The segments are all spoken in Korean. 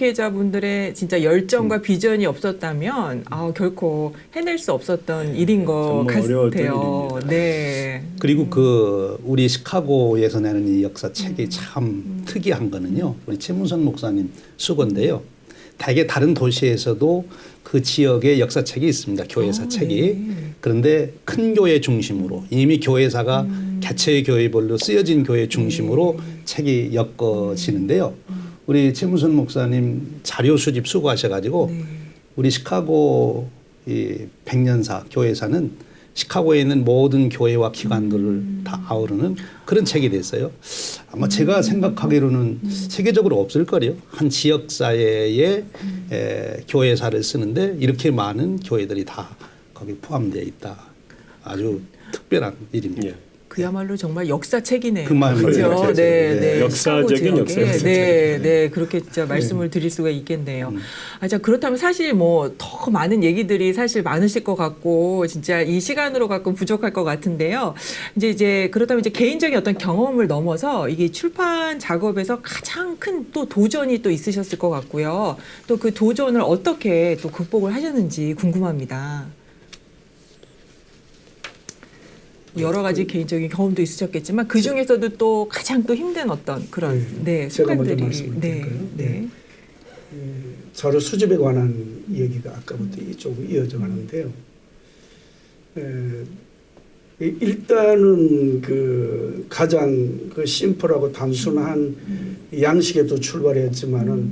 목회자분들의 진짜 열정과 비전이 없었다면 결코 해낼 수 없었던 일인 것 정말 어려웠던 같아요. 일입니다. 네. 그리고 우리 시카고에서 내는 이 역사책이 참 특이한 거는요. 우리 최문선 목사님 수고인데요. 대개 다른 도시에서도 그 지역의 역사책이 있습니다. 교회사 책이. 네. 그런데 큰 교회 중심으로 이미 교회사가 개체의 교회별로 쓰여진 교회 중심으로 책이 엮어지는데요. 우리 최문선 목사님 자료 수집 수고하셔가지고 우리 시카고 이 백년사 교회사는 시카고에 있는 모든 교회와 기관들을 다 아우르는 그런 책이 됐어요. 아마 제가 생각하기로는 세계적으로 없을 거예요. 한 지역사회의 교회사를 쓰는데 이렇게 많은 교회들이 다 거기 포함되어 있다. 아주 특별한 일입니다. 예. 그야말로 정말 역사책이네요. 그 말은 그죠? 역사책. 네, 네. 네. 역사적인 시카고 역사책. 지역에 네, 네. 그렇게 진짜 말씀을 드릴 수가 있겠네요. 자, 그렇다면 사실 뭐 더 많은 얘기들이 사실 많으실 것 같고 진짜 이 시간으로 갖고 부족할 것 같은데요. 이제 그렇다면 이제 개인적인 어떤 경험을 넘어서 이게 출판 작업에서 가장 큰 또 도전이 또 있으셨을 것 같고요. 또 그 도전을 어떻게 또 극복을 하셨는지 궁금합니다. 여러 가지 개인적인 경험도 있으셨겠지만 그 중에서도 또 가장 또 힘든 어떤 그런 제가 먼저 순간들이 말씀을 드릴까요? 네. 자료 수집에 관한 얘기가 아까부터 조금 이어져 가는데요. 일단은 그 가장 그 심플하고 단순한 양식에도 출발했지만은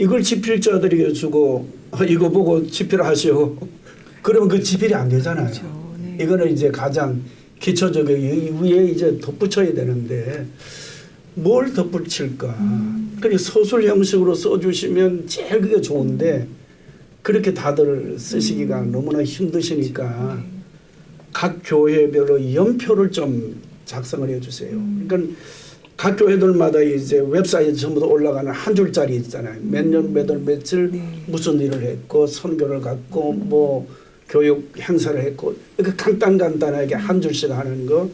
이걸 집필자들에게 주고 이거 보고 집필하시오. 그러면 그 집필이 안 되잖아요. 그렇죠. 네. 이거는 이제 가장 기초적인 위에 이제 덧붙여야 되는데 뭘 덧붙일까? 그리고 소설 형식으로 써주시면 제일 그게 좋은데 그렇게 다들 쓰시기가 너무나 힘드시니까 각 교회별로 연표를 좀 작성을 해주세요. 그러니까 각 교회들마다 이제 웹사이트 전부 다 올라가는 한 줄짜리 있잖아요. 몇 년 몇 월 며칠 무슨 일을 했고 선교를 갔고 뭐 교육 행사를 했고 이렇게 간단하게 한 줄씩 하는 거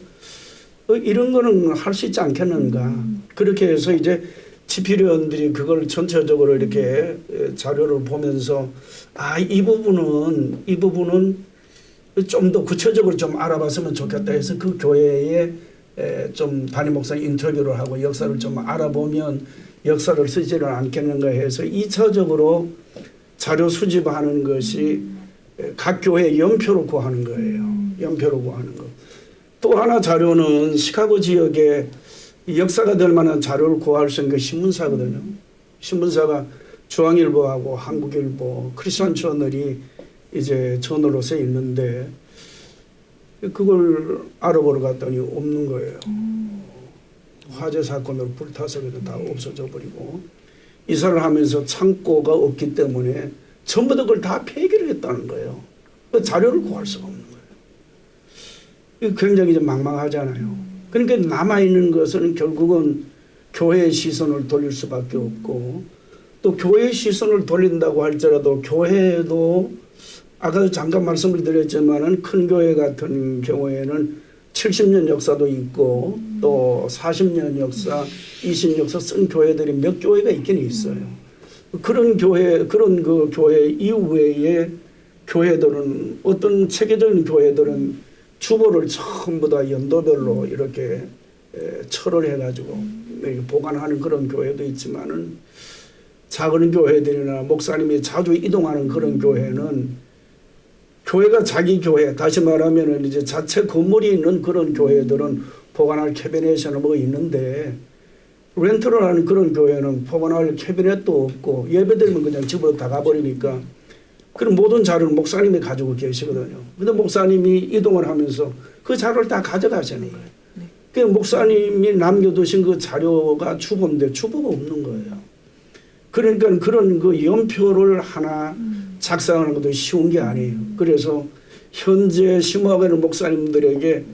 이런 거는 할 수 있지 않겠는가. 그렇게 해서 이제 집필위원들이 그걸 전체적으로 이렇게 자료를 보면서 이 부분은 좀 더 구체적으로 좀 알아봤으면 좋겠다 해서 그 교회에 좀 담임 목사 인터뷰를 하고 역사를 좀 알아보면 역사를 쓰지는 않겠는가 해서 2차적으로 자료 수집하는 것이 각 교회 연표로 구하는 거예요. 연표로 구하는 거. 또 하나 자료는 시카고 지역에 역사가 될 만한 자료를 구할 수 있는 게 신문사거든요. 신문사가 중앙일보하고 한국일보, 크리스천 저널이 이제 저널로서 있는데 그걸 알아보러 갔더니 없는 거예요. 화재 사건으로 불타서 다 없어져 버리고 이사를 하면서 창고가 없기 때문에 전부 다 그걸 다 폐기를 했다는 거예요. 그 자료를 구할 수가 없는 거예요. 이거 굉장히 좀 망망하잖아요. 그러니까 남아있는 것은 결국은 교회의 시선을 돌릴 수밖에 없고 또 교회의 시선을 돌린다고 할지라도 교회도 아까도 잠깐 말씀을 드렸지만은 큰 교회 같은 경우에는 70년 역사도 있고 또 40년 역사, 20년 역사 쓴 교회들이 몇 교회가 있긴 있어요. 그런 교회 이후에 교회들은 어떤 체계적인 교회들은 주보를 전부 다 연도별로 이렇게 철을 해가지고 보관하는 그런 교회도 있지만은 작은 교회들이나 목사님이 자주 이동하는 그런 교회는 교회가 자기 교회, 다시 말하면은 이제 자체 건물이 있는 그런 교회들은 보관할 캐비넷이나 뭐 있는데 렌트를 하는 그런 교회는 보관할 캐비넷도 없고 예배드리면 그냥 집으로 다 가버리니까 그런 모든 자료를 목사님이 가지고 계시거든요. 근데 목사님이 이동을 하면서 그 자료를 다 가져가시는 거예요. 그 목사님이 남겨두신 그 자료가 주보인데 주보가 없는 거예요. 그러니까 그런 그 연표를 하나 작성하는 것도 쉬운 게 아니에요. 그래서 현재 심호하는 목사님들에게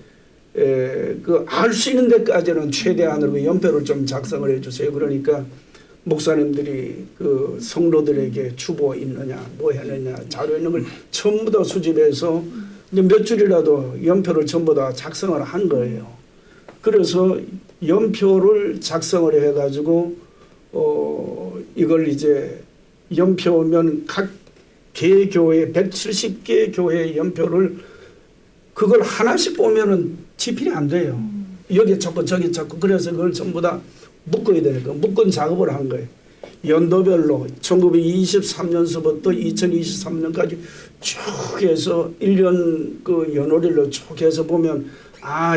그 알 수 있는 데까지는 최대한으로 연표를 좀 작성을 해주세요. 그러니까 목사님들이 그 성도들에게 주보 있느냐, 뭐 했느냐, 자료 있는 걸 전부 다 수집해서 이제 몇 줄이라도 연표를 전부 다 작성을 한 거예요. 그래서 연표를 작성을 해가지고 이걸 이제 연표면 각 개교회 170개 교회 연표를 그걸 하나씩 보면은 집필이 안 돼요. 여기 찾고 저기 찾고 그래서 그걸 전부 다 묶어야 되니까 묶은 작업을 한 거예요. 연도별로 1923년서부터 2023년까지 쭉 해서 1년 그 연월일로 쭉 해서 보면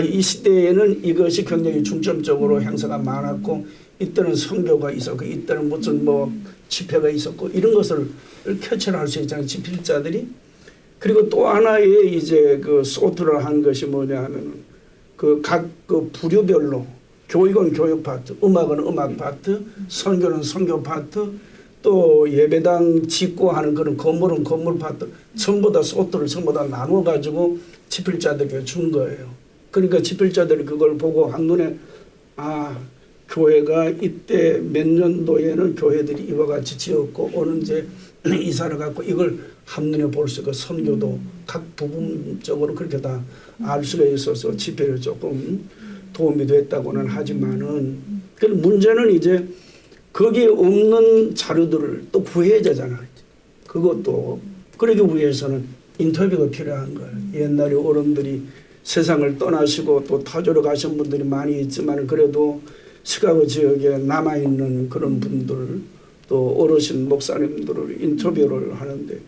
이 시대에는 이것이 굉장히 중점적으로 행사가 많았고 이때는 선교가 있었고 이때는 무슨 뭐 집회가 있었고 이런 것을 캐치할 수 있잖아요. 집필자들이. 그리고 또 하나의 이제 그 소트를 한 것이 뭐냐면 그 각 그 부류별로 교육은 교육 파트, 음악은 음악 파트, 선교는 선교 파트, 또 예배당 짓고 하는 그런 건물은 건물 파트 전부 다 소트를 전부 다 나눠 가지고 집필자들에게 준 거예요. 그러니까 집필자들이 그걸 보고 한눈에 교회가 이때 몇 년도에는 교회들이 이와 같이 지었고 어느새 이사를 갖고 이걸 한눈에 볼 수 있고 선교도 각 부분적으로 그렇게 다 알 수가 있어서 집회를 조금 도움이 됐다고는 하지만은 그 문제는 이제 거기에 없는 자료들을 또 구해야 되잖아요. 그것도 그러기 위해서는 인터뷰가 필요한 거예요. 옛날에 어른들이 세상을 떠나시고 또 타주로 가신 분들이 많이 있지만 그래도 시카고 지역에 남아있는 그런 분들 또 어르신 목사님들을 인터뷰를 하는데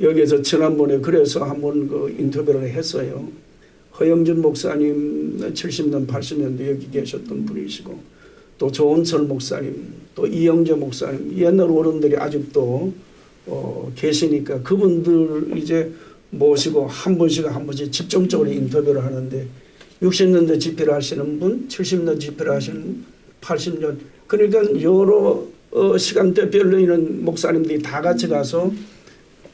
여기에서 지난번에 그래서 한번 그 인터뷰를 했어요. 허영준 목사님 70년 80년대 여기 계셨던 분이시고 또 조은철 목사님 또 이영재 목사님 옛날 어른들이 아직도 계시니까 그분들 이제 모시고 한 번씩 집중적으로 인터뷰를 하는데 60년대 집회를 하시는 분, 70년 집회를 하시는 분, 80년 그러니까 여러 시간대별로 있는 목사님들이 다 같이 가서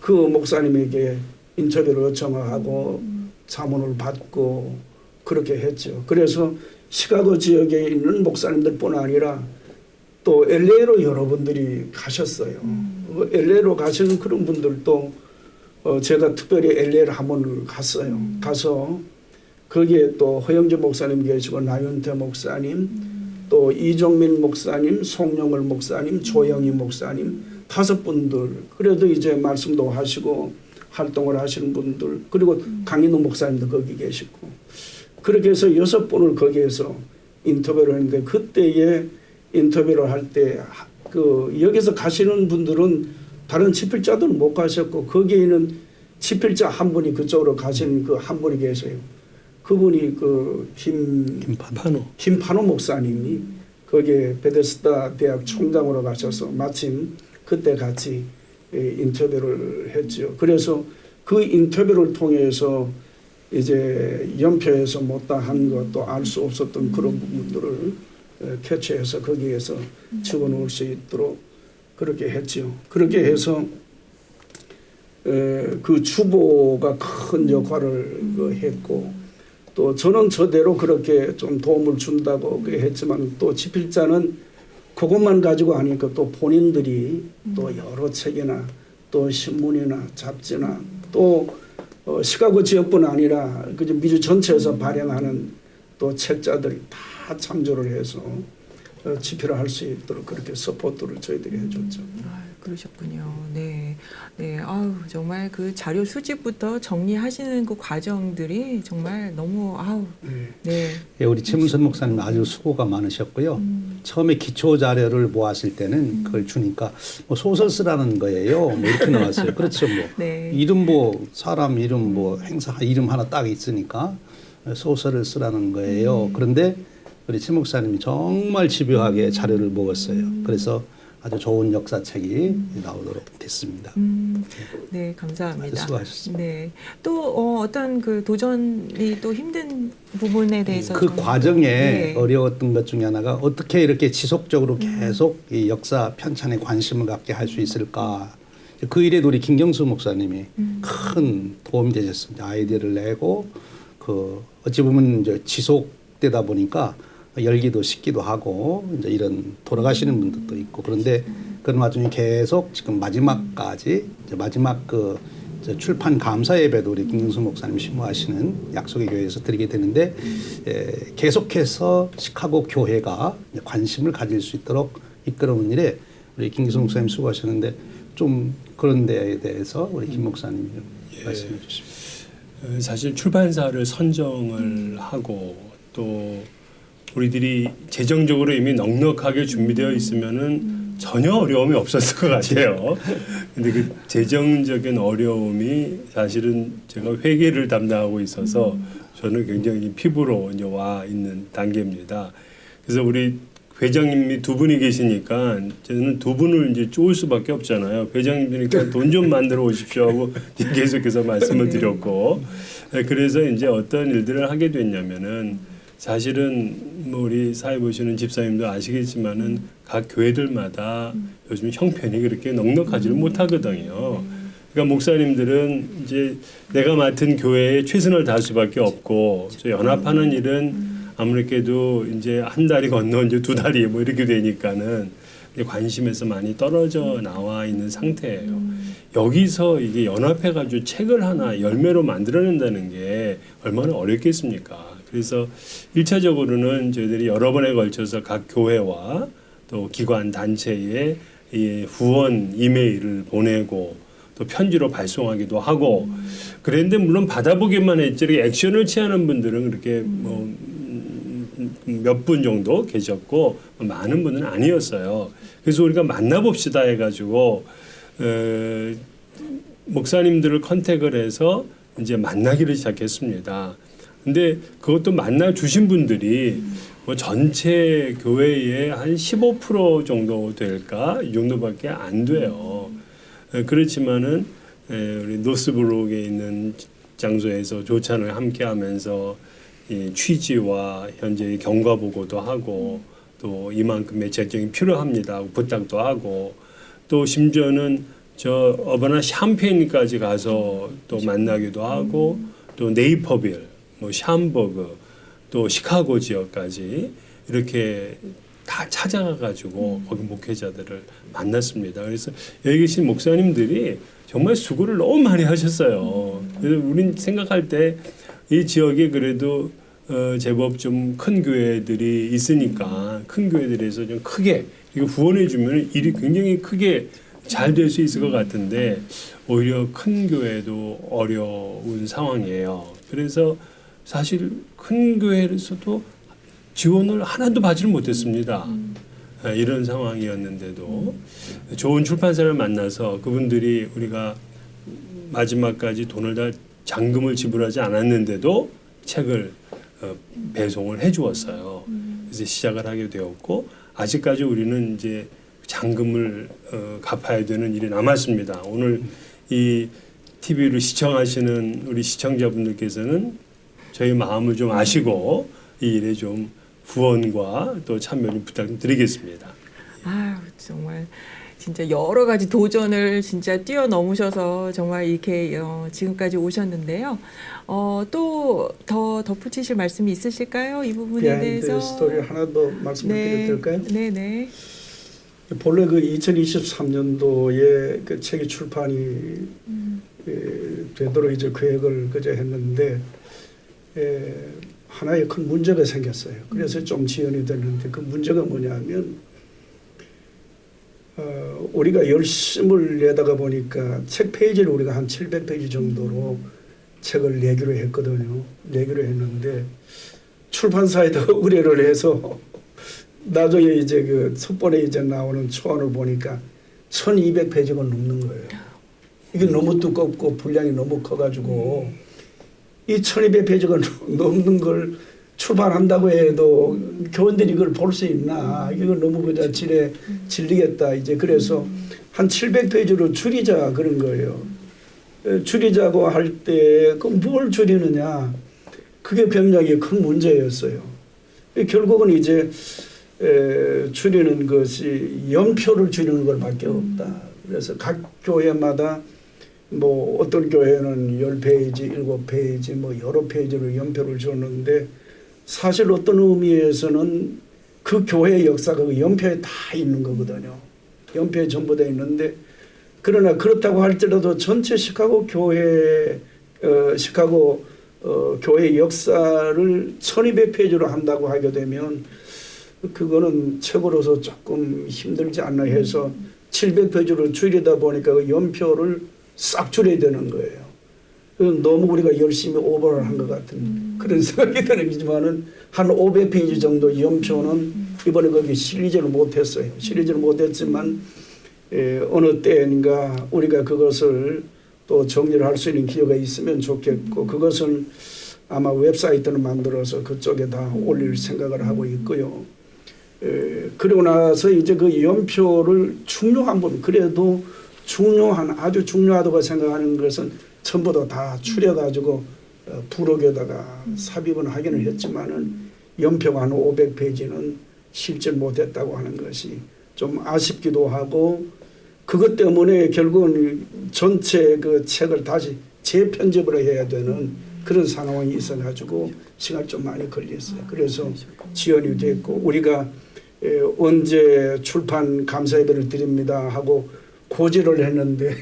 그 목사님에게 인터뷰를 요청하고 자문을 받고 그렇게 했죠. 그래서 시카고 지역에 있는 목사님들뿐 아니라 또 LA로 여러분들이 가셨어요. LA로 가시는 그런 분들도 제가 특별히 LA를 한번 갔어요. 가서 거기에 또 허영재 목사님 계시고 나윤태 목사님 또 이종민 목사님, 송영을 목사님, 조영희 목사님 5분들 그래도 이제 말씀도 하시고 활동을 하시는 분들 그리고 강인우 목사님도 거기 계시고 그렇게 해서 6분을 거기에서 인터뷰를 했는데 그때에 인터뷰를 할 때 그 여기서 가시는 분들은 다른 집필자들은 못 가셨고 거기에는 집필자 한 분이 그쪽으로 가시는 그 한 분이 계세요. 그분이 그 김판호 목사님이 거기에 베데스다 대학 총장으로 가셔서 마침 그때 같이 인터뷰를 했죠. 그래서 그 인터뷰를 통해서 이제 연표에서 못다한 것도 알 수 없었던 그런 부분들을 캐치해서 거기에서 집어넣을 수 있도록 그렇게 했죠. 그렇게 해서 그 주보가 큰 역할을 했고 또 저는 저대로 그렇게 좀 도움을 준다고 했지만 또 집필자는 그것만 가지고 하니까 또 본인들이 또 여러 책이나 또 신문이나 잡지나 또 시카고 지역뿐 아니라 그저 미주 전체에서 발행하는 또 책자들이 다 참조를 해서 집필을 할 수 있도록 그렇게 서포트를 저희들이 해줬죠. 그러셨군요. 네, 네, 정말 그 자료 수집부터 정리하시는 그 과정들이 정말 너무 네. 예, 우리 최문선 목사님 아주 수고가 많으셨고요. 처음에 기초 자료를 모았을 때는 그걸 주니까 뭐 소설 쓰라는 거예요. 뭐 이렇게 나왔어요. 그렇죠. 뭐 네. 이름 사람 이름 행사 이름 하나 딱 있으니까 소설을 쓰라는 거예요. 그런데 우리 최 목사님이 정말 집요하게 자료를 모았어요. 그래서 아주 좋은 역사책이 나오도록 됐습니다. 네, 감사합니다. 수고하셨습니다. 네, 또 어떤 그 도전이 또 힘든 부분에 대해서 그 과정에 네. 어려웠던 것 중에 하나가 어떻게 이렇게 지속적으로 계속 이 역사 편찬에 관심을 갖게 할 수 있을까. 그 일에도 우리 김경수 목사님이 큰 도움이 되셨습니다. 아이디어를 내고 그 어찌 보면 이제 지속되다 보니까 열기도 식기도 하고 이제 이런 돌아가시는 분들도 있고 그런데 그런 와중에 계속 지금 마지막까지 이제 마지막 그 저 출판 감사 예배도 우리 김경수 목사님 심호하시는 약속의 교회에서 드리게 되는데 계속해서 시카고 교회가 관심을 가질 수 있도록 이끌어온 일에 우리 김경수 목사님 수고하셨는데 좀 그런 데에 대해서 우리 김 목사님이 말씀해 주십시오. 사실 출판사를 선정을 하고 또 우리들이 재정적으로 이미 넉넉하게 준비되어 있으면은 전혀 어려움이 없었을 것 같아요. 근데 그 재정적인 어려움이 사실은 제가 회계를 담당하고 있어서 저는 굉장히 피부로 이제 와 있는 단계입니다. 그래서 우리 회장님이 두 분이 계시니까 저는 두 분을 이제 쪼을 수밖에 없잖아요. 회장님이니까 돈 좀 만들어 오십시오 하고 계속해서 말씀을 드렸고, 그래서 이제 어떤 일들을 하게 됐냐면은 사실은 뭐 우리 사회 보시는 집사님도 아시겠지만은 각 교회들마다 요즘 형편이 그렇게 넉넉하지를 못하거든요. 그러니까 목사님들은 이제 내가 맡은 교회에 최선을 다할 수밖에 없고, 저 연합하는 일은 아무래도 이제 한 달이 건너 이제 두 달이 뭐 이렇게 되니까는 관심에서 많이 떨어져 나와 있는 상태예요. 여기서 이게 연합해가지고 책을 하나 열매로 만들어낸다는 게 얼마나 어렵겠습니까? 그래서 1차적으로는 저희들이 여러 번에 걸쳐서 각 교회와 또 기관 단체에 이 후원 이메일을 보내고 또 편지로 발송하기도 하고 그랬는데 물론 받아보기만 했지 액션을 취하는 분들은 그렇게 뭐 몇 분 정도 계셨고 많은 분은 아니었어요. 그래서 우리가 만나봅시다 해가지고 목사님들을 컨택을 해서 이제 만나기를 시작했습니다. 근데 그것도 만나 주신 분들이 뭐 전체 교회의 한 15% 정도 될까 이 정도밖에 안 돼요. 그렇지만은 우리 노스브룩에 있는 장소에서 조찬을 함께하면서 이 취지와 현재의 경과 보고도 하고 또 이만큼의 재정이 필요합니다 하고 부탁도 하고 또 심지어는 저 어바나 샴페인까지 가서 또 만나기도 하고 또 네이퍼빌, 뭐 샴버그, 또 시카고 지역까지 이렇게 다 찾아가 가지고 거기 목회자들을 만났습니다. 그래서 여기 계신 목사님들이 정말 수고를 너무 많이 하셨어요. 그래서 우린 생각할 때 이 지역에 그래도 제법 좀 큰 교회들이 있으니까 큰 교회들에서 좀 크게 이거 후원해 주면 일이 굉장히 크게 잘 될 수 있을 것 같은데 오히려 큰 교회도 어려운 상황이에요. 그래서 사실 큰 교회에서도 지원을 하나도 받지를 못했습니다. 이런 상황이었는데도 좋은 출판사를 만나서 그분들이 우리가 마지막까지 돈을 다 잔금을 지불하지 않았는데도 책을 배송을 해 주었어요. 그래서 시작을 하게 되었고 아직까지 우리는 이제 잔금을 갚아야 되는 일이 남았습니다. 오늘 이 TV를 시청하시는 우리 시청자분들께서는 저희 마음을 좀 아시고 이 일에 좀 후원과 또 참여를 부탁드리겠습니다. 아유, 정말 진짜 여러 가지 도전을 진짜 뛰어넘으셔서 정말 이렇게 지금까지 오셨는데요. 또 더 덧붙이실 말씀이 있으실까요? 이 부분에 대해서. 스토리 하나 더 말씀을 드려도 될까요? 네네. 본래 그 2023년도에 그 책이 출판이 되도록 이제 계획을 그저 했는데 하나의 큰 문제가 생겼어요. 그래서 좀 지연이 됐는데 그 문제가 뭐냐면 우리가 열심을 내다가 보니까 책 페이지를 우리가 한 700페이지 정도로 책을 내기로 했거든요. 내기로 했는데 출판사에다 의뢰를 해서 나중에 이제 그 첫번에 이제 나오는 초안을 보니까 1200페이지가 넘는 거예요. 이게 너무 두껍고 분량이 너무 커가지고 이 1200페이지가 넘는 걸 출판한다고 해도 교원들이 이걸 볼 수 있나? 이걸 너무 그냥 질리겠다. 이제 그래서 한 700페이지로 줄이자 그런 거예요. 줄이자고 할 때 그 뭘 줄이느냐? 그게 굉장히 큰 문제였어요. 결국은 이제 줄이는 것이 연표를 줄이는 것밖에 없다. 그래서 각 교회마다 뭐 어떤 교회는 10페이지, 7페이지 뭐 여러 페이지로 연표를 줬는데 사실 어떤 의미에서는 그 교회의 역사가 그 연표에 다 있는 거거든요. 연표에 전부 다 있는데 그러나 그렇다고 할지라도 전체 시카고 교회 교회 역사를 1200페이지로 한다고 하게 되면 그거는 책으로서 조금 힘들지 않나 해서 700페이지로 줄이다 보니까 그 연표를 싹 줄여야 되는 거예요. 너무 우리가 열심히 오버를 한 것 같은 그런 생각이 들지만은 한 500페이지 정도 연표는 이번에 거기 실리지를 못했어요. 실리지를 못했지만 어느 때인가 우리가 그것을 또 정리를 할 수 있는 기회가 있으면 좋겠고 그것을 아마 웹사이트를 만들어서 그쪽에 다 올릴 생각을 하고 있고요. 그리고 나서 이제 그 연표를 중요한 부분 그래도 아주 중요하다고 생각하는 것은 전부 다 추려가지고 부록에다가 삽입은 하기는 했지만은 연표가 한 500페이지는 실질 못했다고 하는 것이 좀 아쉽기도 하고 그것 때문에 결국은 전체 그 책을 다시 재편집을 해야 되는 그런 상황이 있어가지고 시간이 좀 많이 걸렸어요. 그래서 지연이 됐고 우리가 언제 출판 감사회를 드립니다 하고 고지를 했는데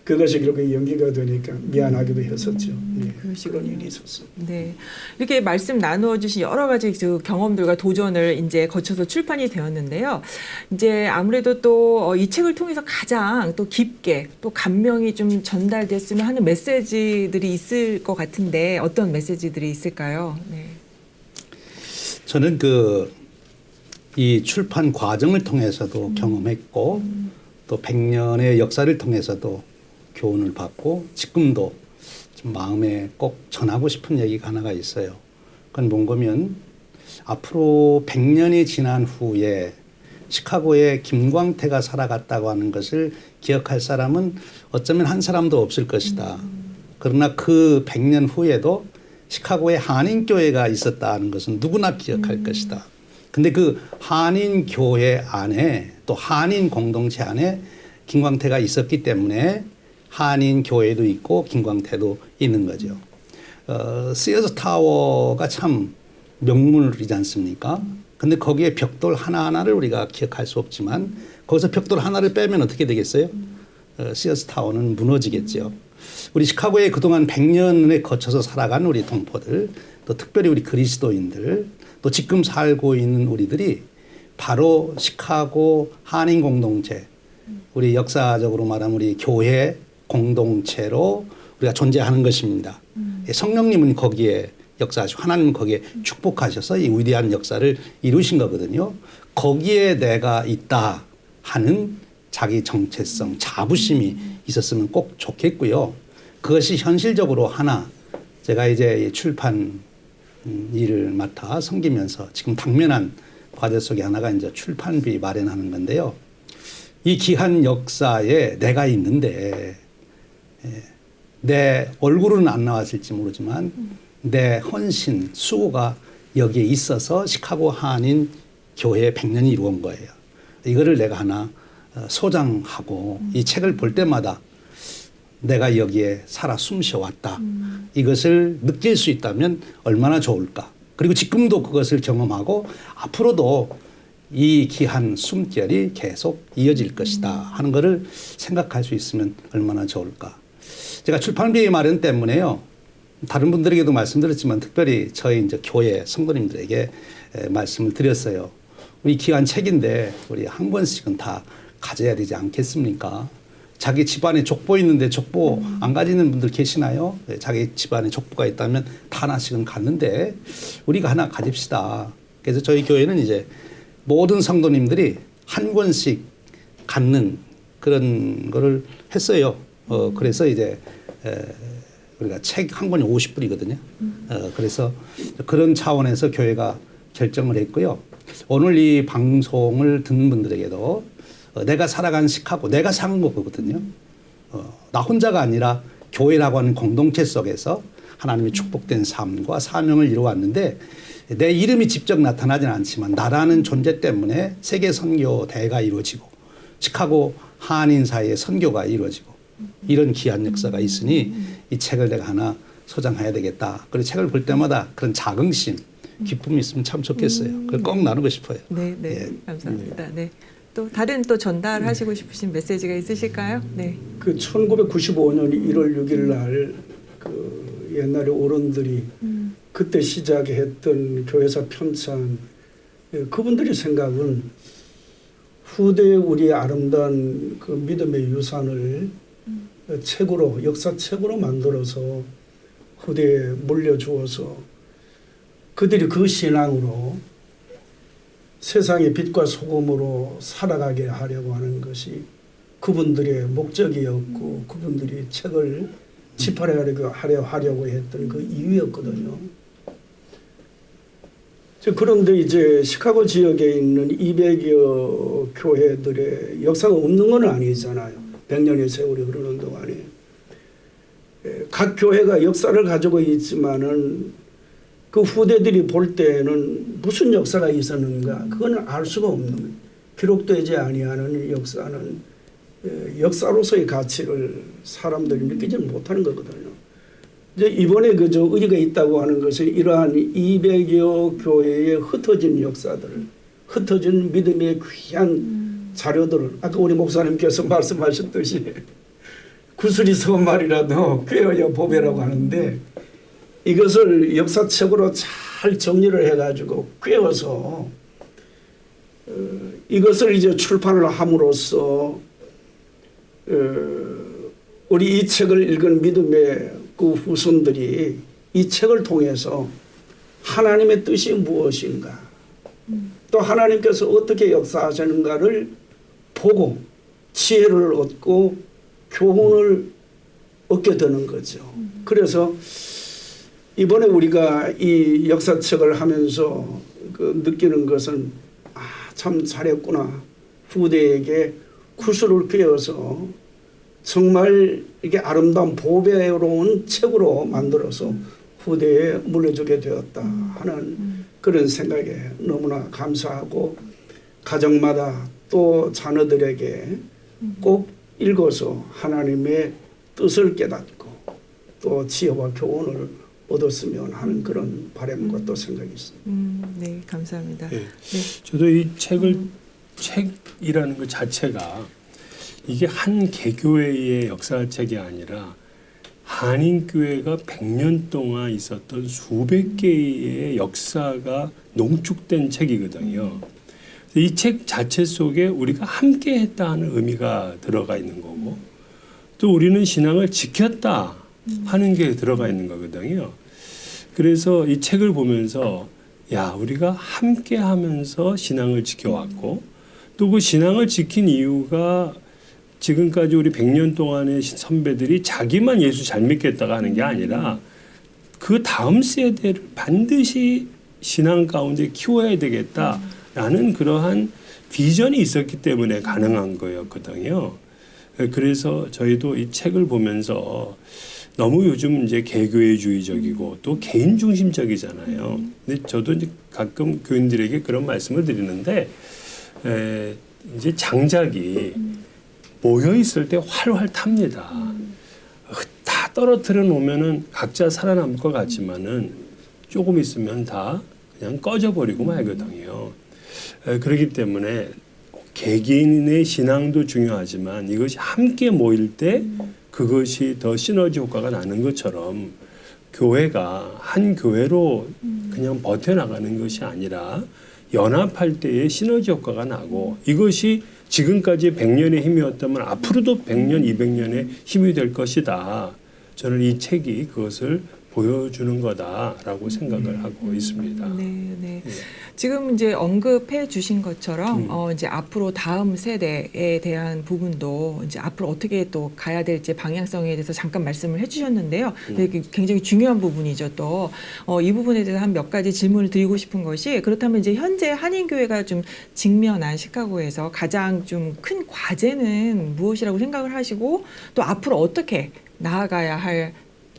그것이 결국 연기가 되니까 미안하기도 했었죠. 네, 그런 일이 있었습니다. 네, 이렇게 말씀 나누어 주신 여러 가지 그 경험들과 도전을 이제 거쳐서 출판이 되었는데요. 이제 아무래도 또 이 책을 통해서 가장 또 깊게 또 감명이 좀 전달됐으면 하는 메시지들이 있을 것 같은데 어떤 메시지들이 있을까요? 네. 저는 이 출판 과정을 통해서도 경험했고 또 100년의 역사를 통해서도 교훈을 받고 지금도 좀 마음에 꼭 전하고 싶은 얘기가 하나가 있어요. 그건 뭔가면 앞으로 100년이 지난 후에 시카고에 김광태가 살아갔다고 하는 것을 기억할 사람은 어쩌면 한 사람도 없을 것이다. 그러나 그 100년 후에도 시카고에 한인교회가 있었다는 것은 누구나 기억할 것이다. 근데 그 한인교회 안에 또 한인 공동체 안에 김광태가 있었기 때문에 한인 교회도 있고 김광태도 있는 거죠. 시어스 타워가 참 명물이지 않습니까? 근데 거기에 벽돌 하나하나를 우리가 기억할 수 없지만 거기서 벽돌 하나를 빼면 어떻게 되겠어요? 시어스 타워는 무너지겠죠. 우리 시카고에 그동안 100년에 거쳐서 살아간 우리 동포들 또 특별히 우리 그리스도인들 또 지금 살고 있는 우리들이 바로 시카고 한인 공동체 우리 역사적으로 말하면 우리 교회 공동체로 우리가 존재하는 것입니다. 성령님은 거기에 역사하시고 하나님은 거기에 축복하셔서 이 위대한 역사를 이루신 거거든요. 거기에 내가 있다 하는 자기 정체성, 자부심이 있었으면 꼭 좋겠고요. 그것이 현실적으로 하나 제가 이제 출판 일을 맡아 섬기면서 지금 당면한 과제 속에 하나가 이제 출판비 마련하는 건데요. 이 귀한 역사에 내가 있는데 내 얼굴은 안 나왔을지 모르지만 내 헌신, 수고가 여기에 있어서 시카고 한인 교회 100년이 이루어온 거예요. 이거를 내가 하나 소장하고 이 책을 볼 때마다 내가 여기에 살아 숨쉬어왔다. 이것을 느낄 수 있다면 얼마나 좋을까. 그리고 지금도 그것을 경험하고 앞으로도 이 귀한 숨결이 계속 이어질 것이다 하는 것을 생각할 수 있으면 얼마나 좋을까. 제가 출판비 마련 때문에요. 다른 분들에게도 말씀드렸지만 특별히 저희 이제 교회 성도님들에게 말씀을 드렸어요. 우리 귀한 책인데 우리 한 권씩은 다 가져야 되지 않겠습니까? 자기 집안에 족보 있는데 족보 안 가지는 분들 계시나요? 자기 집안에 족보가 있다면 다 하나씩은 갖는데 우리가 하나 가집시다. 그래서 저희 교회는 이제 모든 성도님들이 한 권씩 갖는 그런 거를 했어요. 그래서 이제 우리가 책 한 권이 50불이거든요. 그래서 그런 차원에서 교회가 결정을 했고요. 오늘 이 방송을 듣는 분들에게도 내가 살아간 시카고 내가 산 거거든요. 나 혼자가 아니라 교회라고 하는 공동체 속에서 하나님의 축복된 삶과 사명을 이루어왔는데 내 이름이 직접 나타나지는 않지만 나라는 존재 때문에 세계 선교 대회가 이루어지고 시카고 한인 사이의 선교가 이루어지고 이런 귀한 역사가 있으니 이 책을 내가 하나 소장해야 되겠다. 그리고 책을 볼 때마다 그런 자긍심, 기쁨이 있으면 참 좋겠어요. 그걸 꼭 나누고 싶어요. 네, 네, 예. 감사합니다. 네. 또 다른 또 전달하시고 싶으신 메시지가 있으실까요? 네. 그 1995년 1월 6일 날그 옛날에 어른들이 그때 시작했던 교회사 편찬, 그분들의 생각은 후대에 우리의 아름다운 그 믿음의 유산을 책으로, 역사책으로 만들어서 후대에 물려주어서 그들이 그 신앙으로 세상의 빛과 소금으로 살아가게 하려고 하는 것이 그분들의 목적이었고 그분들이 책을 집필하려고 했던 그 이유였거든요. 그런데 이제 시카고 지역에 있는 200여 교회들의 역사가 없는 건 아니잖아요. 100년의 세월이 흐르는 동안에. 각 교회가 역사를 가지고 있지만은 그 후대들이 볼 때는 무슨 역사가 있었는가 그거는 알 수가 없는 거예요. 기록되지 아니하는 역사는 역사로서의 가치를 사람들이 느끼지 못하는 거거든요. 이제 이번에 그저 의지가 있다고 하는 것은 이러한 200여 교회의 흩어진 역사들을, 흩어진 믿음의 귀한 자료들을 아까 우리 목사님께서 말씀하셨듯이 구슬이 서 말이라도 꿰어야 보배라고 하는데 이것을 역사책으로 잘 정리를 해가지고 꿰어서 이것을 이제 출판을 함으로써 우리 이 책을 읽은 믿음의 그 후손들이 이 책을 통해서 하나님의 뜻이 무엇인가 또 하나님께서 어떻게 역사하시는가를 보고 지혜를 얻고 교훈을 얻게 되는 거죠. 그래서 이번에 우리가 이 역사책을 하면서 그 느끼는 것은 참 잘했구나. 후대에게 구슬을 꿰어서 정말 이게 아름다운 보배로운 책으로 만들어서 후대에 물려주게 되었다 하는 그런 생각에 너무나 감사하고 가정마다 또 자녀들에게 꼭 읽어서 하나님의 뜻을 깨닫고 또 지혜와 교훈을 얻었으면 하는 그런 바람과 또 생각이 있습니다. 네, 감사합니다. 네. 네. 저도 이 책이라는 것 자체가 이게 한 개교회의 역사책이 아니라 한인교회가 100년 동안 있었던 수백 개의 역사가 농축된 책이거든요. 이 책 자체 속에 우리가 함께 했다 하는 의미가 들어가 있는 거고 또 우리는 신앙을 지켰다 하는 게 들어가 있는 거거든요. 그래서 이 책을 보면서 우리가 함께 하면서 신앙을 지켜왔고 또 그 신앙을 지킨 이유가 지금까지 우리 100년 동안의 선배들이 자기만 예수 잘 믿겠다가 하는 게 아니라 그 다음 세대를 반드시 신앙 가운데 키워야 되겠다라는 그러한 비전이 있었기 때문에 가능한 거였거든요. 그래서 저희도 이 책을 보면서 너무 요즘 이제 개교회주의적이고 또 개인 중심적이잖아요. 근데 저도 이제 가끔 교인들에게 그런 말씀을 드리는데 이제 장작이 모여 있을 때 활활 탑니다. 다 떨어뜨려 놓으면은 각자 살아남을 것 같지만은 조금 있으면 다 그냥 꺼져버리고 말거든요. 그렇기 때문에 개개인의 신앙도 중요하지만 이것이 함께 모일 때 그것이 더 시너지 효과가 나는 것처럼 교회가 한 교회로 그냥 버텨나가는 것이 아니라 연합할 때의 시너지 효과가 나고 이것이 지금까지 100년의 힘이었다면 앞으로도 100년, 200년의 힘이 될 것이다. 저는 이 책이 그것을 보여주는 거다라고 생각을 하고 있습니다. 네. 지금 이제 언급해 주신 것처럼 이제 앞으로 다음 세대에 대한 부분도 이제 앞으로 어떻게 또 가야 될지 방향성에 대해서 잠깐 말씀을 해주셨는데요. 굉장히 중요한 부분이죠. 또 이 부분에 대해서 한 몇 가지 질문을 드리고 싶은 것이 그렇다면 이제 현재 한인교회가 좀 직면한 시카고에서 가장 좀 큰 과제는 무엇이라고 생각을 하시고 또 앞으로 어떻게 나아가야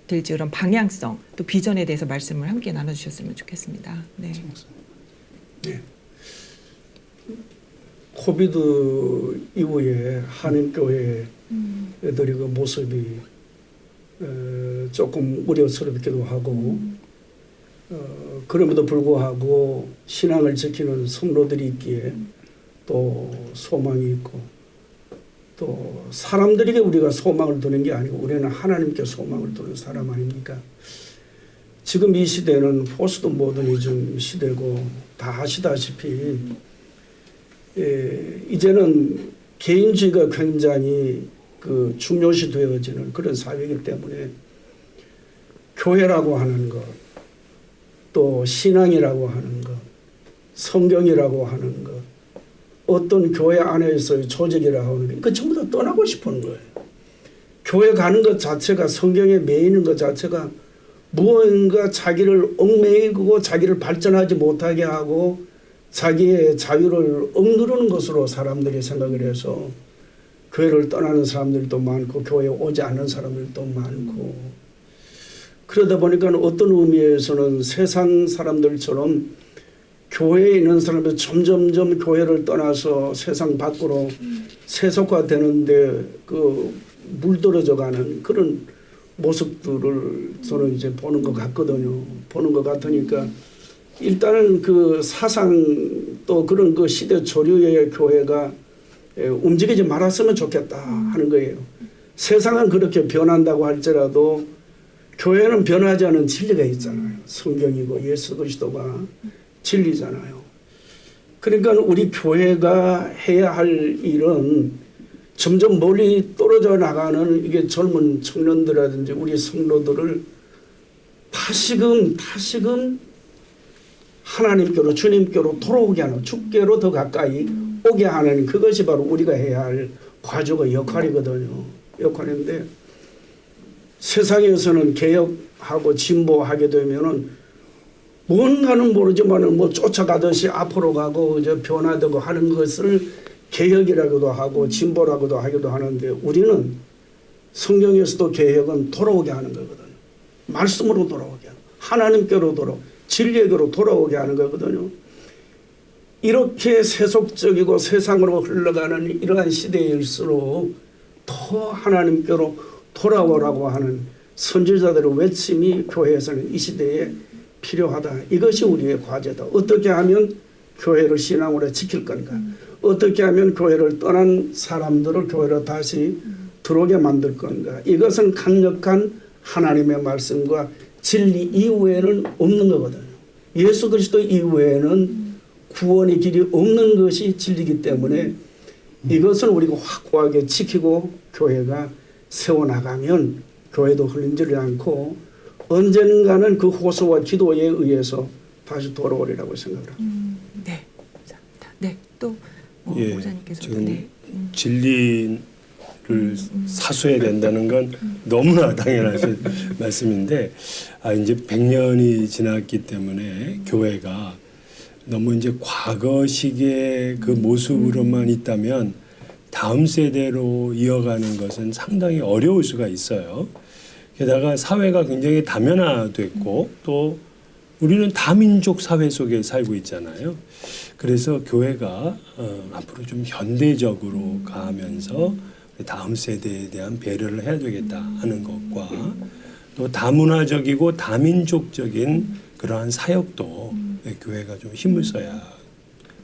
될지 그런 방향성 또 비전에 대해서 말씀을 함께 나눠주셨으면 좋겠습니다. 네. 네. 코비드 이후에 한인교회 애들이 그 모습이 조금 우려스럽기도 하고 그럼에도 불구하고 신앙을 지키는 성도들이 있기에 또 소망이 있고 또 사람들에게 우리가 소망을 두는 게 아니고 우리는 하나님께 소망을 두는 사람 아닙니까? 지금 이 시대는 포스트 모더니즘 시대고 다 아시다시피 이제는 개인주의가 굉장히 그 중요시 되어지는 그런 사회이기 때문에 교회라고 하는 것, 또 신앙이라고 하는 것, 성경이라고 하는 것, 어떤 교회 안에서의 조직이라고 하는 것, 그 전부 다 떠나고 싶은 거예요. 교회 가는 것 자체가 성경에 매이는 것 자체가 무언가 자기를 얽매이고 자기를 발전하지 못하게 하고 자기의 자유를 억누르는 것으로 사람들이 생각을 해서 교회를 떠나는 사람들도 많고 교회에 오지 않는 사람들도 많고 그러다 보니까 어떤 의미에서는 세상 사람들처럼 교회에 있는 사람들이 점점점 교회를 떠나서 세상 밖으로 세속화되는데 그 물들어져가는 그런 모습들을 저는 이제 보는 것 같거든요. 보는 것 같으니까 일단은 그 사상 또 그런 그 시대 조류의 교회가 움직이지 말았으면 좋겠다 하는 거예요. 세상은 그렇게 변한다고 할지라도 교회는 변하지 않은 진리가 있잖아요. 성경이고 예수 그리스도가 진리잖아요. 그러니까 우리 교회가 해야 할 일은 점점 멀리 떨어져 나가는 이게 젊은 청년들이라든지 우리 성도들을 다시금 하나님께로 주님께로 돌아오게 하는 주께로 더 가까이 오게 하는 그것이 바로 우리가 해야 할 과조가 역할이거든요. 역할인데 세상에서는 개혁하고 진보하게 되면은 뭔가는 모르지만은 뭐 쫓아가듯이 앞으로 가고 이제 변화되고 하는 것을 개혁이라고도 하고 진보라고도 하기도 하는데 우리는 성경에서도 개혁은 돌아오게 하는 거거든요. 말씀으로 돌아오게 하는 하나님께로 진리에게로 돌아오게 하는 거거든요. 이렇게 세속적이고 세상으로 흘러가는 이러한 시대일수록 더 하나님께로 돌아오라고 하는 선지자들의 외침이 교회에서는 이 시대에 필요하다. 이것이 우리의 과제다. 어떻게 하면 교회를 신앙으로 지킬 건가? 어떻게 하면 교회를 떠난 사람들을 교회로 다시 들어오게 만들 건가? 이것은 강력한 하나님의 말씀과 진리 이후에는 없는 거거든요. 예수 그리스도 이후에는 구원의 길이 없는 것이 진리이기 때문에 이것을 우리가 확고하게 지키고 교회가 세워나가면 교회도 흘린지를 않고 언젠가는 그 호소와 기도에 의해서 다시 돌아오리라고 생각을 합니다. 네. 네. 또 예, 목사님께서도 지금 네. 진리를 사수해야 된다는 건 너무나 당연한 말씀인데 이제 100년이 지났기 때문에 교회가 너무 이제 과거식의 그 모습으로만 있다면 다음 세대로 이어가는 것은 상당히 어려울 수가 있어요. 게다가 사회가 굉장히 다면화됐고 또 우리는 다민족 사회 속에 살고 있잖아요. 그래서 교회가 앞으로 좀 현대적으로 가면서 다음 세대에 대한 배려를 해야 되겠다 하는 것과 또 다문화적이고 다민족적인 그러한 사역도 교회가 좀 힘을 써야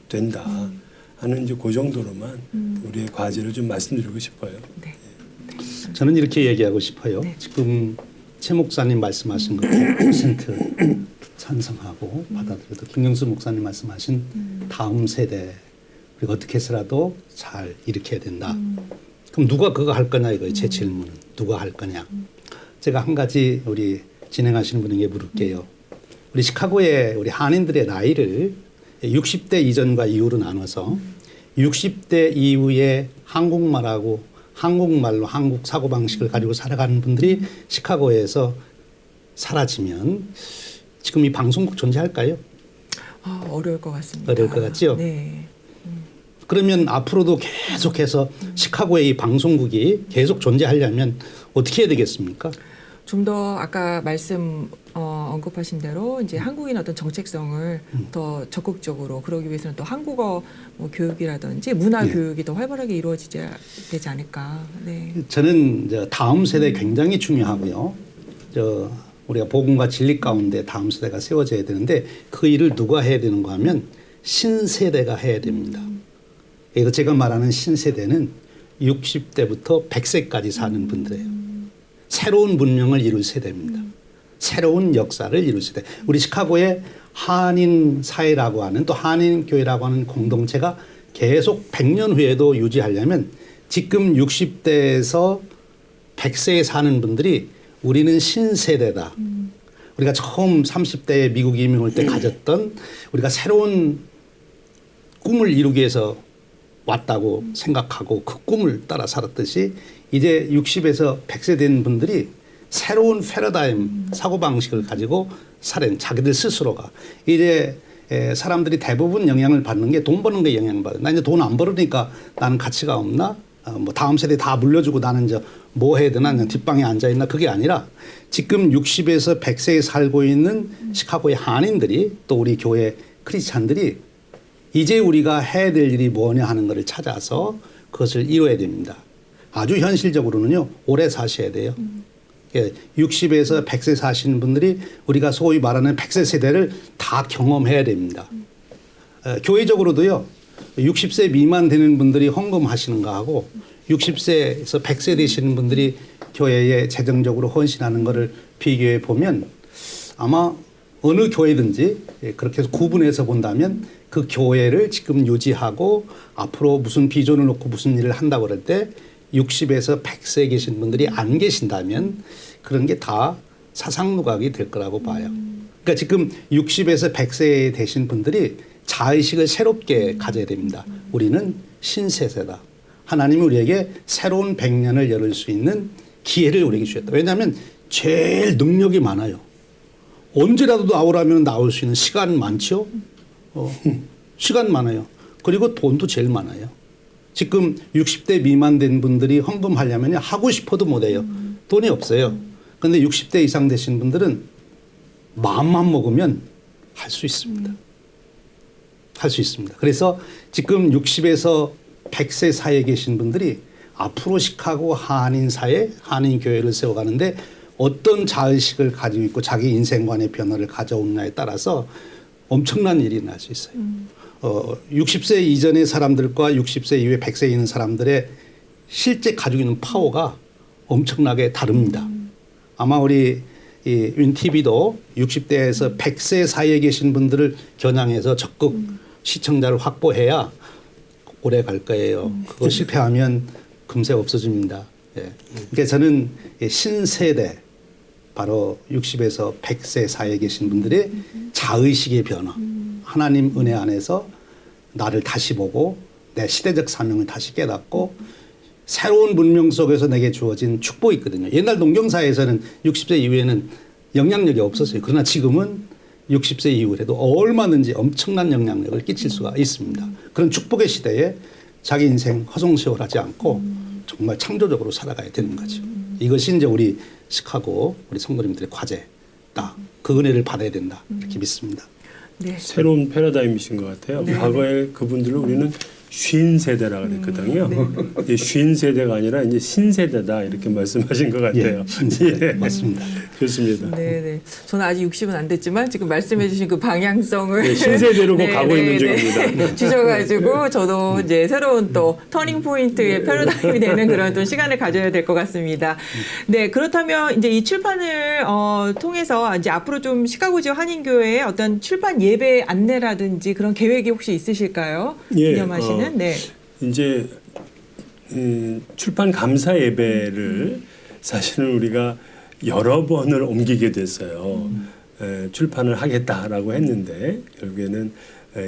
된다 하는 이제 그 정도로만 우리의 과제를 좀 말씀드리고 싶어요. 네. 저는 이렇게 얘기하고 싶어요. 네. 지금 최 목사님 말씀하신 거 100% 찬성하고 받아들여도 김경수 목사님 말씀하신 다음 세대 우리가 어떻게 해서라도 잘 일으켜야 된다. 그럼 누가 그거 할 거냐 이거예요. 제 질문은. 누가 할 거냐. 제가 한 가지 우리 진행하시는 분에게 물을게요. 우리 시카고의 우리 한인들의 나이를 60대 이전과 이후로 나눠서 60대 이후에 한국말로 한국 사고방식을 가지고 살아가는 분들이 시카고에서 사라지면 지금 이 방송국 존재할까요? 어려울 것 같습니다. 어려울 것 같죠? 네. 그러면 앞으로도 계속해서 시카고의 이 방송국이 계속 존재하려면 어떻게 해야 되겠습니까? 좀 더 아까 언급하신 대로 이제 한국인 어떤 정책성을 더 적극적으로 그러기 위해서는 또 한국어 교육이라든지 문화 네. 교육이 더 활발하게 이루어지야 되지 않을까. 네. 저는 다음 세대 굉장히 중요하고요. 우리가 복음과 진리 가운데 다음 세대가 세워져야 되는데 그 일을 누가 해야 되는가 하면 신세대가 해야 됩니다. 그래서 제가 말하는 신세대는 60대부터 100세까지 사는 분들이에요. 새로운 문명을 이룰 세대입니다. 새로운 역사를 이룰 세대. 우리 시카고의 한인 사회라고 하는 또 한인 교회라고 하는 공동체가 계속 100년 후에도 유지하려면 지금 60대에서 100세에 사는 분들이 우리는 신세대다. 우리가 처음 30대에 미국 이민 올 때 가졌던 우리가 새로운 꿈을 이루기 위해서 왔다고 생각하고 그 꿈을 따라 살았듯이 이제 60에서 100세 된 분들이 새로운 패러다임 사고방식을 가지고 살아낸 자기들 스스로가 이제 사람들이 대부분 영향을 받는 게 돈 버는 게 영향을 받아요. 나 이제 돈 안 벌으니까 나는 가치가 없나? 뭐 다음 세대 다 물려주고 나는 이제 뭐 해야 되나? 그냥 뒷방에 앉아 있나? 그게 아니라 지금 60에서 100세에 살고 있는 시카고의 한인들이 또 우리 교회 크리스찬들이 이제 우리가 해야 될 일이 뭐냐 하는 것을 찾아서 그것을 이뤄야 됩니다. 아주 현실적으로는요. 오래 사셔야 돼요. 60에서 100세 사시는 분들이 우리가 소위 말하는 100세 세대를 다 경험해야 됩니다. 교회적으로도요. 60세 미만 되는 분들이 헌금하시는 거하고 60세에서 100세 되시는 분들이 교회에 재정적으로 헌신하는 것을 비교해 보면 아마 어느 교회든지 그렇게 해서 구분해서 본다면 그 교회를 지금 유지하고 앞으로 무슨 비전을 놓고 무슨 일을 한다고 그럴 때 60에서 100세에 계신 분들이 안 계신다면 그런 게 다 사상누각이 될 거라고 봐요. 그러니까 지금 60에서 100세에 되신 분들이 자의식을 새롭게 가져야 됩니다. 우리는 신세대다. 하나님이 우리에게 새로운 100년을 열을 수 있는 기회를 우리에게 주셨다. 왜냐하면 제일 능력이 많아요. 언제라도 나오라면 나올 수 있는 시간 많죠. 시간 많아요. 그리고 돈도 제일 많아요. 지금 60대 미만 된 분들이 헌금하려면 하고 싶어도 못해요. 돈이 없어요. 그런데 60대 이상 되신 분들은 마음만 먹으면 할 수 있습니다. 할 수 있습니다. 그래서 지금 60에서 100세 사이에 계신 분들이 앞으로 시카고 한인 사회, 한인 교회를 세워가는데 어떤 자의식을 가지고 있고 자기 인생관의 변화를 가져오느냐에 따라서 엄청난 일이 날 수 있어요. 60세 이전의 사람들과 60세 이후에 100세에 있는 사람들의 실제 가지고 있는 파워가 엄청나게 다릅니다. 아마 우리 윈TV도 60대에서 100세 사이에 계신 분들을 겨냥해서 적극 시청자를 확보해야 오래 갈 거예요. 그거 실패하면 금세 없어집니다. 예. 그러니까 저는 신세대 바로 60에서 100세 사이에 계신 분들의 자의식의 변화 하나님 은혜 안에서 나를 다시 보고 내 시대적 사명을 다시 깨닫고 새로운 문명 속에서 내게 주어진 축복이 있거든요. 옛날 농경사회에서는 60세 이후에는 영향력이 없었어요. 그러나 지금은 60세 이후에도 얼마든지 엄청난 영향력을 끼칠 수가 있습니다. 그런 축복의 시대에 자기 인생 허송세월하지 않고 정말 창조적으로 살아가야 되는 거죠. 이것이 이제 우리 시카고 우리 성도님들의 과제다. 그 은혜를 받아야 된다. 이렇게 믿습니다. 네. 새로운 패러다임이신 것 같아요. 네. 과거에 그분들을 우리는 쉰 세대라고 그랬거든요. 네. 쉰 세대가 아니라 이제 신세대다 이렇게 말씀하신 것 같아요. 신세대. 예. 맞습니다. 좋습니다. 네네. 저는 아직 60은 안 됐지만 지금 말씀해주신 그 방향성을 네, 신세대로 가고 있는 중입니다. 주셔가지고 저도 이제 새로운 또 터닝 포인트의 패러다임이 되는 그런 또 시간을 가져야 될 것 같습니다. 네, 그렇다면 이제 이 출판을 통해서 이제 앞으로 좀 시카고 지역 한인교회의 어떤 출판 예배 안내라든지 그런 계획이 혹시 있으실까요? 예, 기념하시는? 네. 이제 출판 감사 예배를 사실은 우리가 여러 번을 옮기게 됐어요. 출판을 하겠다라고 했는데 결국에는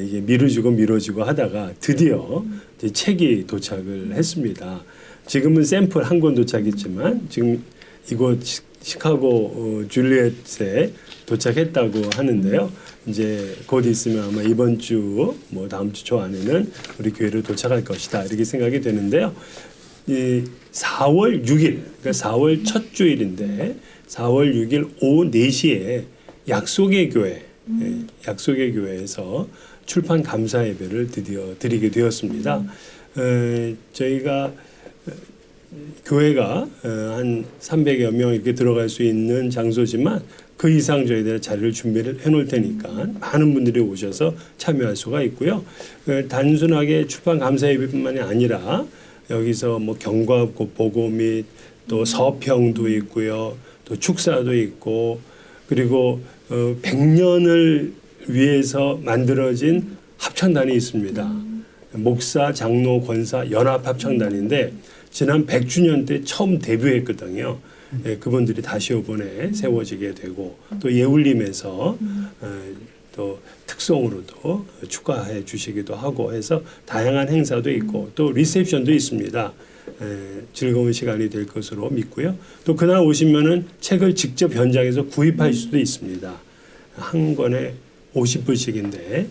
이게 미뤄지고 하다가 드디어 이제 책이 도착을 했습니다. 지금은 샘플 한 권 도착했지만 지금 이곳 시카고 줄리엣에 도착했다고 하는데요. 이제 곧 있으면 아마 이번 주 뭐 다음 주 초 안에는 우리 교회로 도착할 것이다 이렇게 생각이 되는데요. 이 4월 6일 그러니까 4월 첫 주일인데 4월 6일 오후 4시에 약속의 교회에서 출판 감사 예배를 드디어 드리게 되었습니다. 저희가 교회가 한 300여 명 이렇게 들어갈 수 있는 장소지만 그 이상 저희들 자리를 준비를 해놓을 테니까 많은 분들이 오셔서 참여할 수가 있고요. 단순하게 출판 감사 예배뿐만이 아니라 여기서 뭐 경과 보고 및 또 서평도 있고요, 또 축사도 있고, 그리고 100년을 위해서 만들어진 합창단이 있습니다. 목사, 장로, 권사 연합 합창단인데 지난 100주년 때 처음 데뷔했거든요. 예, 그분들이 다시 이번에 세워지게 되고 또 예울림에서 또 특송으로도 축하해 주시기도 하고 해서 다양한 행사도 있고 또 리셉션도 있습니다. 즐거운 시간이 될 것으로 믿고요. 또 그날 오시면은 책을 직접 현장에서 구입할 수도 있습니다. 한 권에 50불씩인데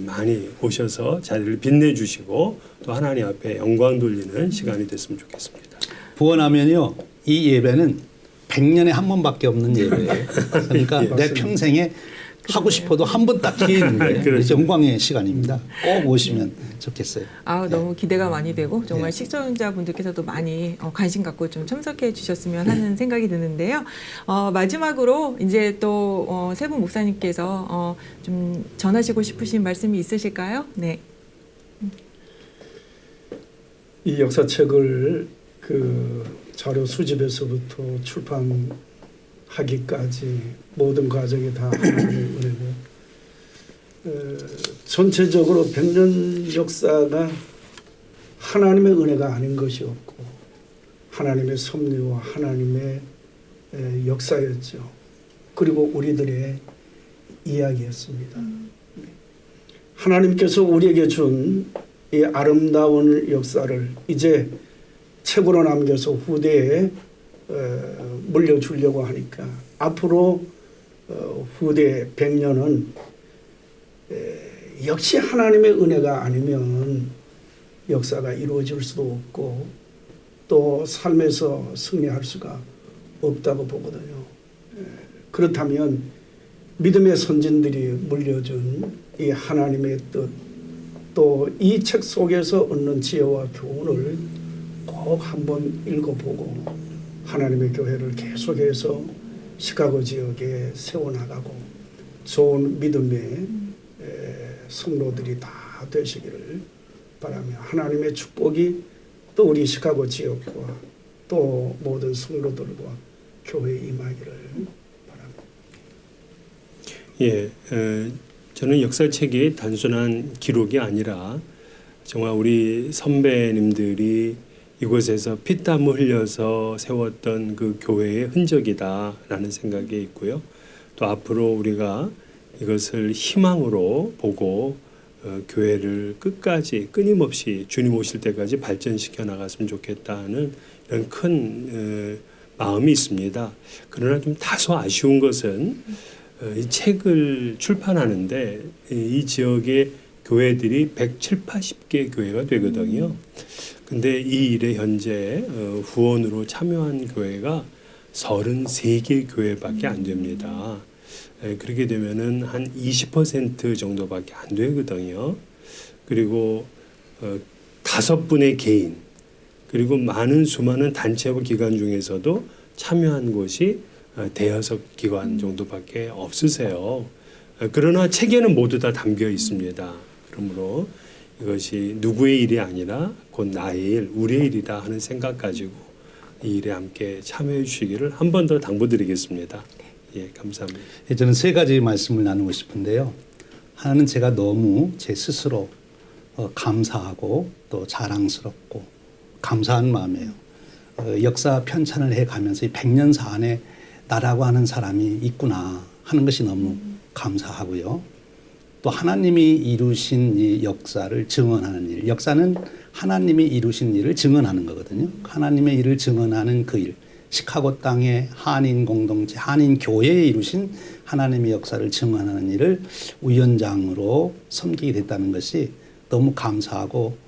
많이 오셔서 자리를 빛내주시고 또 하나님 앞에 영광 돌리는 시간이 됐으면 좋겠습니다. 부원하면요, 이 예배는 100년에 한 번밖에 없는 예배예요. 그러니까 예, 내 평생에 하고 싶어도 한 번 딱 기회인데 그렇죠. 영광의 시간입니다. 꼭 오시면 좋겠어요. 너무 기대가 많이 되고 정말 시청자분들께서도 많이 관심 갖고 좀 참석해 주셨으면 하는 생각이 드는데요. 마지막으로 이제 또 세 분 목사님께서 좀 전하시고 싶으신 말씀이 있으실까요? 네. 이 역사책을 그 자료 수집에서부터 출판하기까지 모든 과정이 다 하나님의 은혜고 전체적으로 100년 역사가 하나님의 은혜가 아닌 것이 없고 하나님의 섭리와 하나님의 역사였죠. 그리고 우리들의 이야기였습니다. 하나님께서 우리에게 준 이 아름다운 역사를 이제 책으로 남겨서 후대에 물려주려고 하니까 앞으로 후대 100년은 역시 하나님의 은혜가 아니면 역사가 이루어질 수도 없고 또 삶에서 승리할 수가 없다고 보거든요. 그렇다면 믿음의 선진들이 물려준 이 하나님의 뜻, 또 이 책 속에서 얻는 지혜와 교훈을 꼭 한번 읽어보고 하나님의 교회를 계속해서 시카고 지역에 세워나가고 좋은 믿음의 성도들이 다 되시기를 바라며 하나님의 축복이 또 우리 시카고 지역과 또 모든 성도들과 교회에 임하기를 바랍니다. 예, 저는 역사책이 단순한 기록이 아니라 정말 우리 선배님들이 이곳에서 피땀을 흘려서 세웠던 그 교회의 흔적이다라는 생각이 있고요. 또 앞으로 우리가 이것을 희망으로 보고 교회를 끝까지 끊임없이 주님 오실 때까지 발전시켜 나갔으면 좋겠다는 이런 큰 마음이 있습니다. 그러나 좀 다소 아쉬운 것은 이 책을 출판하는데 이 지역의 교회들이 170, 80개 교회가 되거든요. 근데 이 일에 현재 후원으로 참여한 교회가 33개 교회밖에 안 됩니다. 그렇게 되면은 한 20% 정도밖에 안 되거든요. 그리고 5분의 개인, 그리고 많은 수많은 단체와 기관 중에서도 참여한 곳이 대여섯 기관 정도밖에 없으세요. 그러나 책에는 모두 다 담겨 있습니다. 그러므로 이것이 누구의 일이 아니라 곧 나의 일, 우리의 일이다 하는 생각 가지고 이 일에 함께 참여해 주시기를 한 번 더 당부드리겠습니다. 예, 감사합니다. 저는 세 가지 말씀을 나누고 싶은데요. 하나는 제가 너무 제 스스로 감사하고 또 자랑스럽고 감사한 마음이에요. 역사 편찬을 해가면서 이 100년사 안에 나라고 하는 사람이 있구나 하는 것이 너무 감사하고요. 또 하나님이 이루신 이 역사를 증언하는 일. 역사는 하나님이 이루신 일을 증언하는 거거든요. 하나님의 일을 증언하는 그 일. 시카고 땅의 한인 공동체, 한인 교회에 이루신 하나님의 역사를 증언하는 일을 위원장으로 섬기게 됐다는 것이 너무 감사하고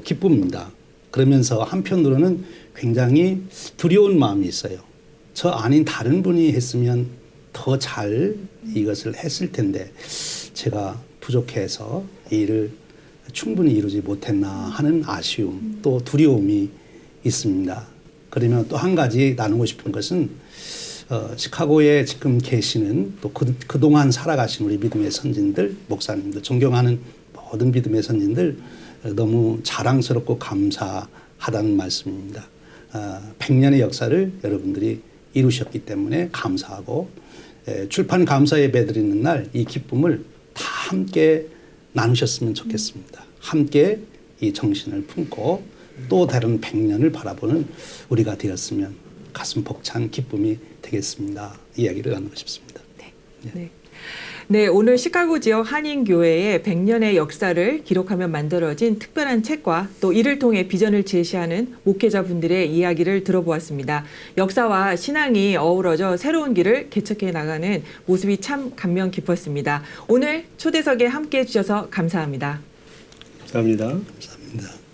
기쁩니다. 그러면서 한편으로는 굉장히 두려운 마음이 있어요. 저 아닌 다른 분이 했으면 더 잘 이것을 했을 텐데 제가 부족해서 이 일을 충분히 이루지 못했나 하는 아쉬움 또 두려움이 있습니다. 그러면 또 한 가지 나누고 싶은 것은 시카고에 지금 계시는 또 그동안 살아가신 우리 믿음의 선진들, 목사님들, 존경하는 모든 믿음의 선진들 너무 자랑스럽고 감사하다는 말씀입니다. 100년의 역사를 여러분들이 이루셨기 때문에 감사하고 출판 감사 예배 드리는 날 이 기쁨을 다 함께 나누셨으면 좋겠습니다. 함께 이 정신을 품고 또 다른 100년을 바라보는 우리가 되었으면 가슴 벅찬 기쁨이 되겠습니다. 이야기를 나누고 싶습니다. 네. 네, 오늘 시카고 지역 한인교회의 100년의 역사를 기록하며 만들어진 특별한 책과 또 이를 통해 비전을 제시하는 목회자분들의 이야기를 들어보았습니다. 역사와 신앙이 어우러져 새로운 길을 개척해 나가는 모습이 참 감명 깊었습니다. 오늘 초대석에 함께해 주셔서 감사합니다. 감사합니다. 감사합니다.